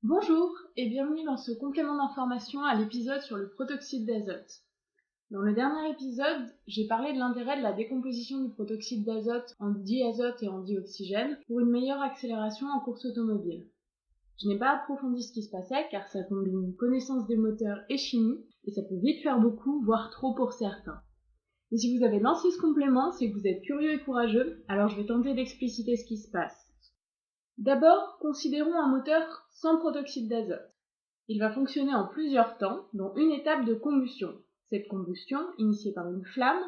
Bonjour et bienvenue dans ce complément d'information à l'épisode sur le protoxyde d'azote. Dans le dernier épisode, j'ai parlé de l'intérêt de la décomposition du protoxyde d'azote en diazote et en dioxygène pour une meilleure accélération en course automobile. Je n'ai pas approfondi ce qui se passait car ça combine connaissance des moteurs et chimie et ça peut vite faire beaucoup, voire trop pour certains. Et si vous avez lancé ce complément, c'est que vous êtes curieux et courageux, alors je vais tenter d'expliciter ce qui se passe. D'abord, considérons un moteur sans protoxyde d'azote. Il va fonctionner en plusieurs temps, dont une étape de combustion. Cette combustion, initiée par une flamme,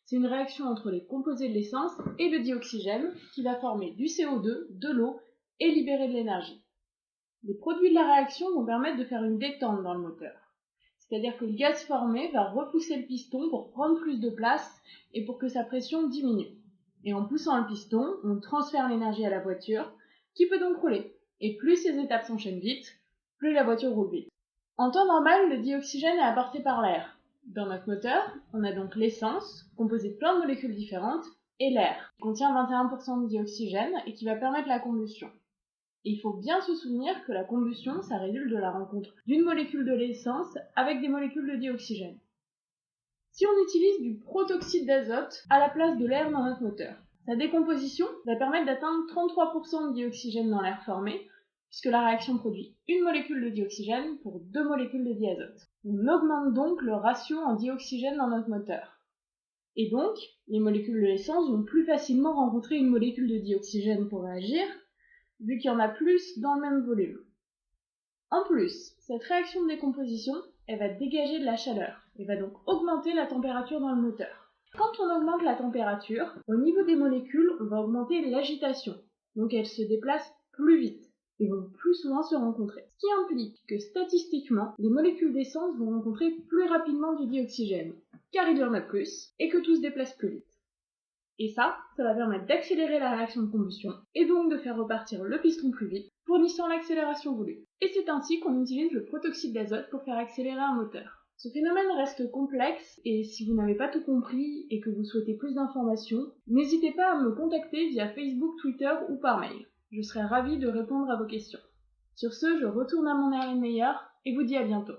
c'est une réaction entre les composés de l'essence et le dioxygène qui va former du CO2, de l'eau et libérer de l'énergie. Les produits de la réaction vont permettre de faire une détente dans le moteur. C'est-à-dire que le gaz formé va repousser le piston pour prendre plus de place et pour que sa pression diminue. Et en poussant le piston, on transfère l'énergie à la voiture, qui peut donc rouler. Et plus ces étapes s'enchaînent vite, plus la voiture roule vite. En temps normal, le dioxygène est apporté par l'air. Dans notre moteur, on a donc l'essence, composée de plein de molécules différentes, et l'air, qui contient 21% de dioxygène et qui va permettre la combustion. Et il faut bien se souvenir que la combustion, ça résulte de la rencontre d'une molécule de l'essence avec des molécules de dioxygène. Si on utilise du protoxyde d'azote à la place de l'air dans notre moteur, sa décomposition va permettre d'atteindre 33% de dioxygène dans l'air formé, puisque la réaction produit une molécule de dioxygène pour 2 molécules de diazote. On augmente donc le ratio en dioxygène dans notre moteur. Et donc, les molécules de l'essence vont plus facilement rencontrer une molécule de dioxygène pour réagir, vu qu'il y en a plus dans le même volume. En plus, cette réaction de décomposition, elle va dégager de la chaleur, et va donc augmenter la température dans le moteur. Quand on augmente la température, au niveau des molécules, on va augmenter l'agitation, donc elles se déplacent plus vite et vont plus souvent se rencontrer. Ce qui implique que statistiquement, les molécules d'essence vont rencontrer plus rapidement du dioxygène, car il y en a plus, et que tout se déplace plus vite. Et ça va permettre d'accélérer la réaction de combustion, et donc de faire repartir le piston plus vite, fournissant l'accélération voulue. Et c'est ainsi qu'on utilise le protoxyde d'azote pour faire accélérer un moteur. Ce phénomène reste complexe, et si vous n'avez pas tout compris et que vous souhaitez plus d'informations, n'hésitez pas à me contacter via Facebook, Twitter ou par mail. Je serai ravie de répondre à vos questions. Sur ce, je retourne à mon air meilleur et vous dis à bientôt.